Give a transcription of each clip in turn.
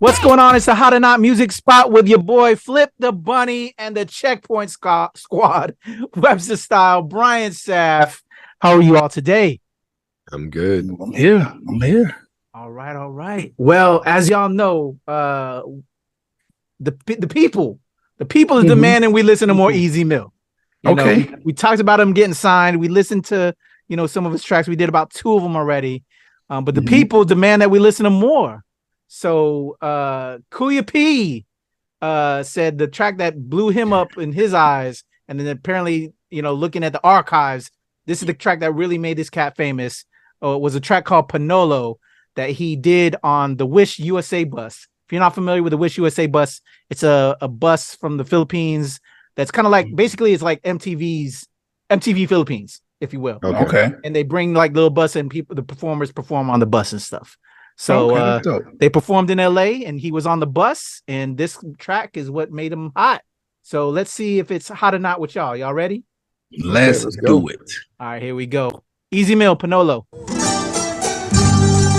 What's going on? It's the Hot or Not Music Spot with your boy Flip the Bunny and the Checkpoint Squad, WebsterStyle, Brian Sapph. How are you all today? I'm good. I'm here. All right. Well, as y'all know, the people are demanding we listen to more Easy Mill. You know, we talked about him getting signed. We listened to, some of his tracks. We did about 2 of them already. But the people demand that we listen to more. So Kuya P said the track that blew him up in his eyes, and then apparently, looking at the archives, this is the track that really made this cat famous. Was a track called Panalo that he did on the Wish USA bus. If you're not familiar with the Wish USA bus, it's a bus from the Philippines that's kind of like, basically it's like MTV Philippines, if you will. Okay. And they bring like little bus and the performers perform on the bus and stuff. So they performed in LA and he was on the bus, and this track is what made him hot. So let's see if it's hot or not with y'all. Y'all ready? Let's do it. All right, here we go. Easy Mill, Panalo.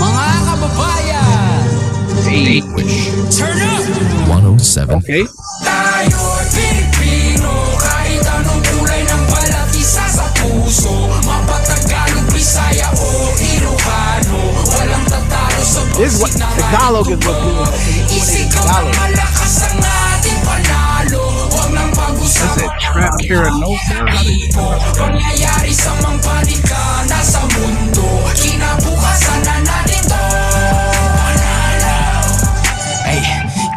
Mga kababayan, Hey, turn up. 107. Okay. Tayo Pilipino, kahit anong kulay ng balat, isa sa puso. Mapatagalog, Bisaya o Ilocano, walang tatalo sa This is what Tagalog is what Isigaw ang malakas ang ating panalo. Huwag nang That's pag-usapan. that trap Carano. Pangyayari sa mga panika nasa mundo. Kinabukasan na natin to. Hey,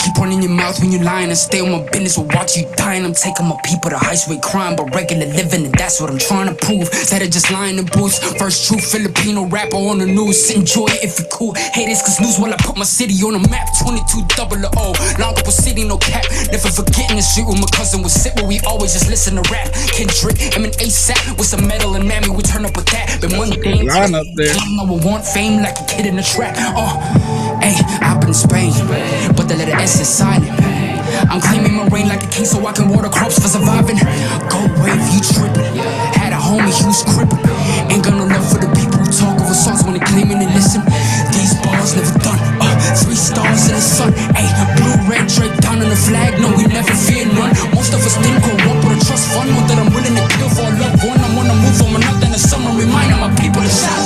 keep one in your mouth when you lying and stay on my business. We'll watch you dying. I'm taking my people to high rate crime, but regular living, and that's what I'm trying to prove. That I just lying in boots. First true Filipino rapper on the news. Enjoy it if you cool. Haters cause news while I put my city on the map. 2200. Long up city, no cap. Never forgetting the street where my cousin would sit, where we always just listen to rap. Kendrick, ASAP with some metal and mammy, we turn up with that. Been one thing. Line up there. I would want fame like a kid in a trap. Hey, I've been in Spain, but the letter S is silent. I'm claiming my reign like a king so I can water crops for surviving. Go wave, you trippin'. Had a homie, he was crippin'. Ain't got no love for the people who talk over songs when they claiming and listen. These bars never done. 3 stars in the sun. Hey, blue, red, Drake down on the flag. No, we never fear none. Most of us didn't grow up with a trust fund. Know that I'm willing to kill for a loved one. I wanna move on with nothing. The summer reminding my people to shout.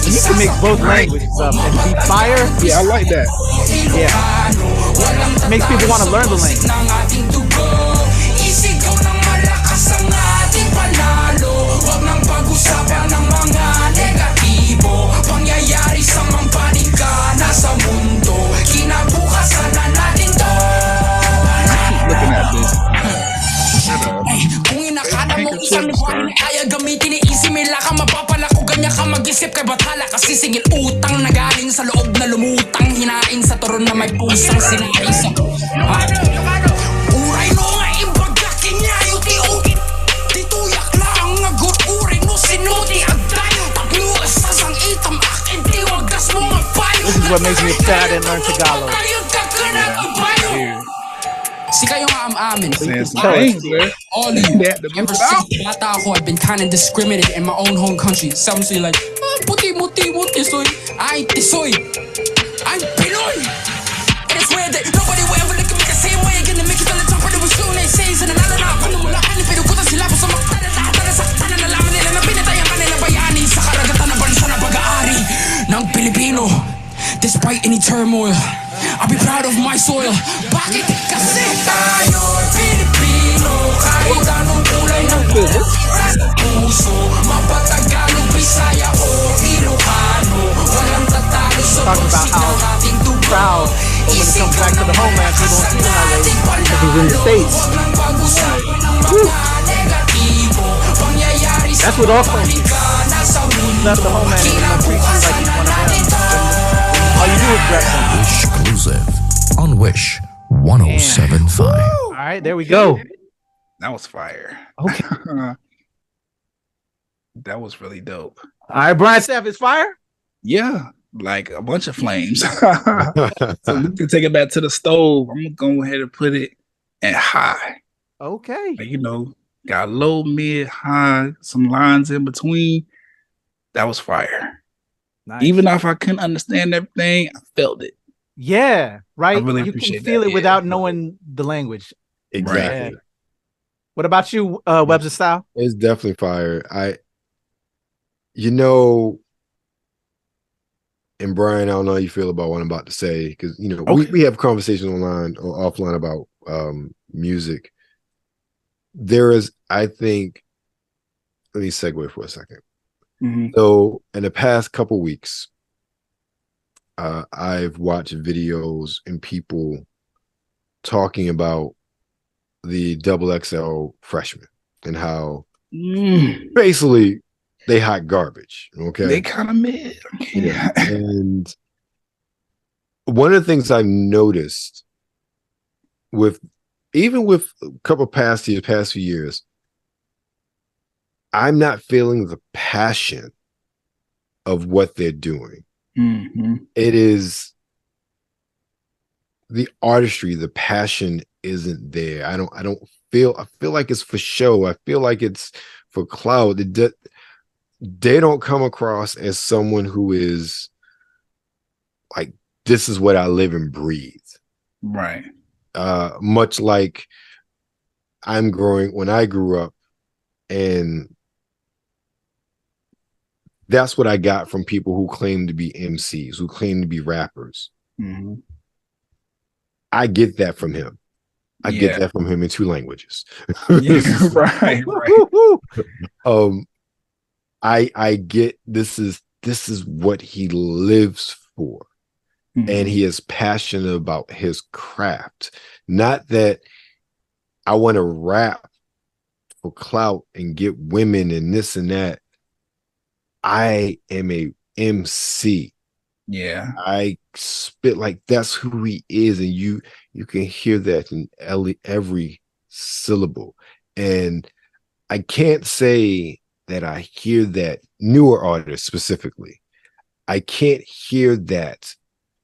You can mix both languages up and be fire. Yeah, I like that. Yeah. It makes people want to learn the language. Looking at this. Kung inakala mo isang buwan na kaya gamitin ni Easy Mill ka, mapapala ko ganyan ka mag-isip kay bathala kasi singil utang na galing sa loob na lumutang, hinain sa turon na may pusang sinain sa uray no nga ibagakin niya yuti-uti tituyak lang agot uray no sinuti agday tapno asasang itam akin tiwagas mo mapayo. This is what makes me sad and learn Tagalog. Si kayo nga am-amin. All of you. Ever since bata ako, I've been kind of discriminated in my own home country. Some say like, puti-muti, tisoy. Ay, tisoy. I'm Pinoy. And it's weird that nobody will ever look at me the same way. Gonna make it on the top of the soon they say. Sa nananapa na mula kanin, pero kutan sila po sa makta na lahat na sakta na nalaman nila na pinatay ang kanila bayani sa karagatan ng bansa na pag-aari ng Pilipino. Despite any turmoil, I'll be proud of my soil. Bakit? Kasi tayo Pilipino, kahit anong kulay ng puso, mapatagalog, Bisaya o Ilocano, walang tatalo sa Talking about how proud, but when it comes back to the homeland, people don't see him that way because he's in the States. That's what all folks do. Left the homeland and not treat you like he's one of them. All you do is rap him. Exclusive on Wish 107.5. All right, there we go. That was fire. Okay. That was really dope. All right, Brian Sapph, is fire? Yeah, like a bunch of flames. So we can take it back to the stove. I'm gonna go ahead and put it at high. Okay. Like, got low, mid, high, some lines in between. That was fire. Nice. Even if I couldn't understand everything, I felt it. Yeah, right. I really you appreciate can feel that, it without knowing the language. Exactly. Yeah. What about you, WebsterStyle? It's definitely fire. You know, and Brian, I don't know how you feel about what I'm about to say, because we have conversations online or offline about music. There is, I think, let me segue for a second. Mm-hmm. So in the past couple weeks, I've watched videos and people talking about the XXL freshmen and how basically they hot garbage. Okay, they kind of mid. Yeah. And one of the things I've noticed with a couple past few years, I'm not feeling the passion of what they're doing. Mm-hmm. It is the artistry, the passion isn't there. I feel like it's for show. I feel like it's for clout. They don't come across as someone who is like, this is what I live and breathe. Right. Much like when I grew up, and that's what I got from people who claim to be MCs, who claim to be rappers. Mm-hmm. I get that from him. I get that from him in 2 languages. Yeah, right. I get this is what he lives for. Mm-hmm. And he is passionate about his craft. Not that I want to rap for clout and get women and this and that. I am a MC. Yeah. I spit like that's who he is, and you can hear that in every syllable. And I can't say that I hear that newer artists specifically. I can't hear that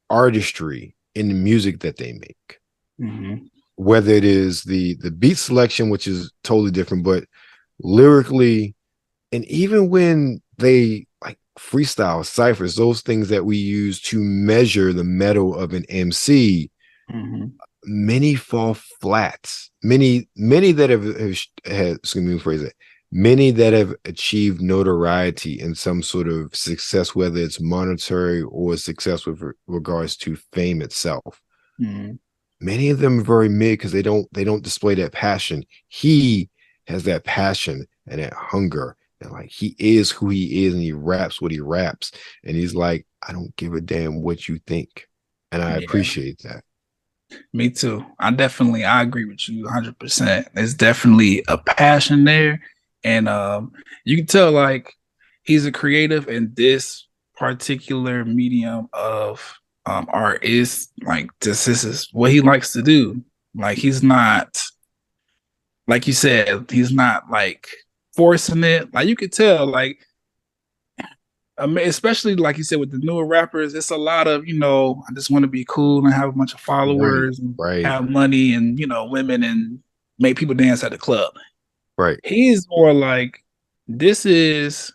artistry in the music that they make. Mm-hmm. Whether it is the beat selection, which is totally different, but lyrically, and even when they like freestyle ciphers, those things that we use to measure the metal of an MC, mm-hmm. many fall flat. Many that have had, excuse me, phrase it. Many that have achieved notoriety in some sort of success, whether it's monetary or success with regards to fame itself. Mm-hmm. Many of them are very mid because they don't display that passion. He has that passion and that hunger, and like he is who he is, and he raps what he raps, and he's like, I don't give a damn what you think, and I appreciate that. Me too. I agree with you 100%. There's definitely a passion there, and you can tell like he's a creative, and this particular medium of art is like this is what he likes to do. Like he's not, like you said, he's not like forcing it. Like you could tell, like especially like you said with the newer rappers, it's a lot of, I just want to be cool and have a bunch of followers and have money and women and make people dance at the club. Right. He's more like, this is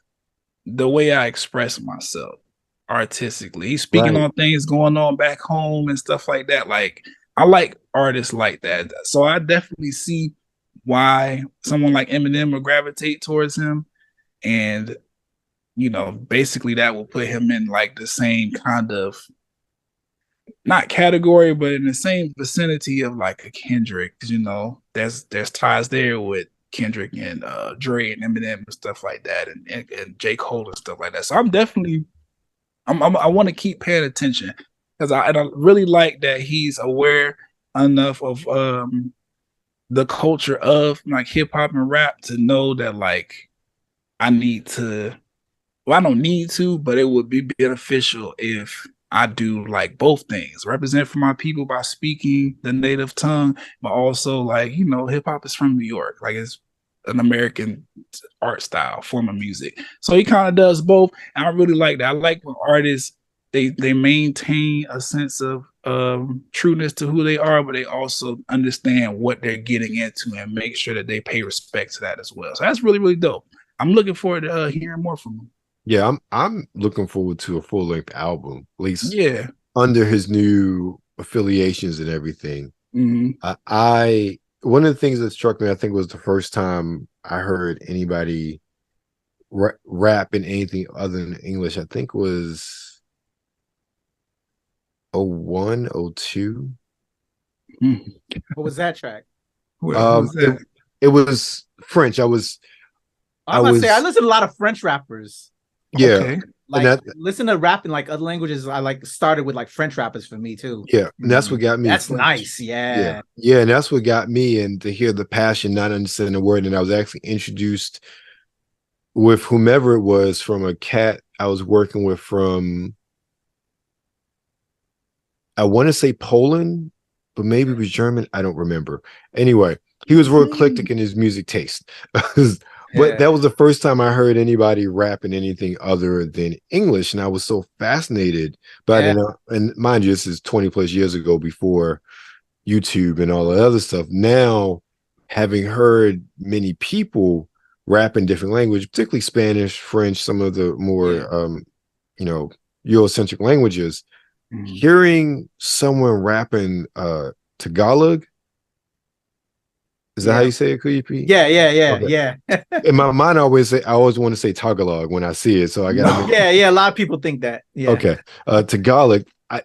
the way I express myself artistically. He's speaking on things going on back home and stuff like that. Like I like artists like that. So I definitely see why someone like Eminem would gravitate towards him. And, basically that will put him in like the same kind of, not category, but in the same vicinity of like a Kendrick. There's ties there with Kendrick and Dre and Eminem and stuff like that, and J. Cole and stuff like that. So I'm definitely, I want to keep paying attention because I really like that he's aware enough of the culture of like hip hop and rap to know that like I don't need to, but it would be beneficial if I do like both things, represent for my people by speaking the native tongue, but also like, hip hop is from New York. Like it's an American art style, form of music. So he kind of does both. And I really like that. I like when artists, they maintain a sense of trueness to who they are, but they also understand what they're getting into and make sure that they pay respect to that as well. So that's really, really dope. I'm looking forward to hearing more from him. Yeah, I'm looking forward to a full length album, at least Yeah. under his new affiliations and everything. Mhm. I one of the things that struck me, I think, was the first time I heard anybody rap in anything other than English. I think was 01, 02. What was that track? What was that? It was French. I was say I listen to a lot of French rappers. Yeah. Okay. Like listen to rap in like other languages. I like started with like French rappers for me too. Yeah, and that's what got me. That's French. Nice. Yeah, and that's what got me, and to hear the passion, not understanding the word. And I was actually introduced with whomever it was from a cat I was working with from, I want to say Poland, but maybe it was German. I don't remember. Anyway, he was real eclectic in his music taste. But that was the first time I heard anybody rapping anything other than English. And I was so fascinated by it. And mind you, this is 20 plus years ago, before YouTube and all the other stuff. Now, having heard many people rap in different languages, particularly Spanish, French, some of the more, Eurocentric languages, hearing someone rapping Tagalog. Is that how you say it, Kuya? Yeah. In my mind, I always want to say Tagalog when I see it. So I got a lot of people think that. Yeah. Okay. Tagalog, I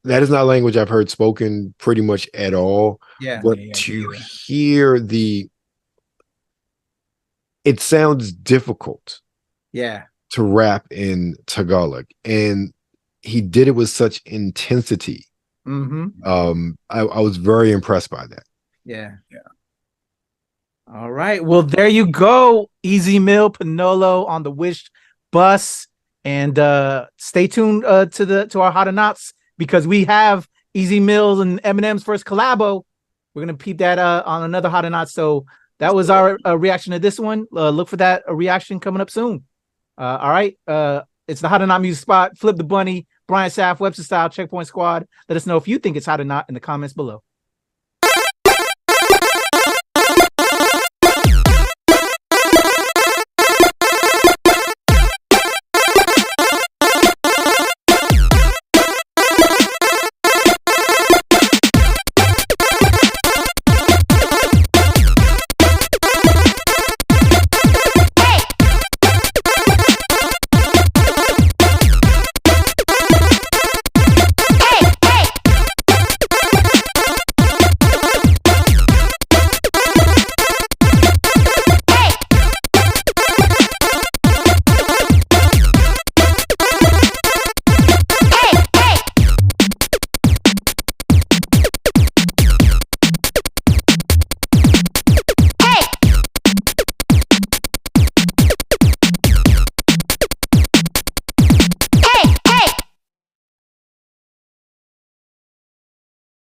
that is not a language I've heard spoken pretty much at all. Yeah. But to hear it sounds difficult. Yeah. To rap in Tagalog, and he did it with such intensity. Mm-hmm. I was very impressed by that. Yeah. All right. Well, there you go. Easy Mill, Panalo on the Wish bus. And stay tuned to our Hot or Nots, because we have Easy Mills and Eminem's first collabo. We're going to peep that on another Hot or Not. So that was our reaction to this one. Look for that reaction coming up soon. All right. It's the Hot or Not Music Spot. Flip the Bunny, Brian Sapph, WebsterStyle, Checkpoint Squad. Let us know if you think it's hot or not in the comments below.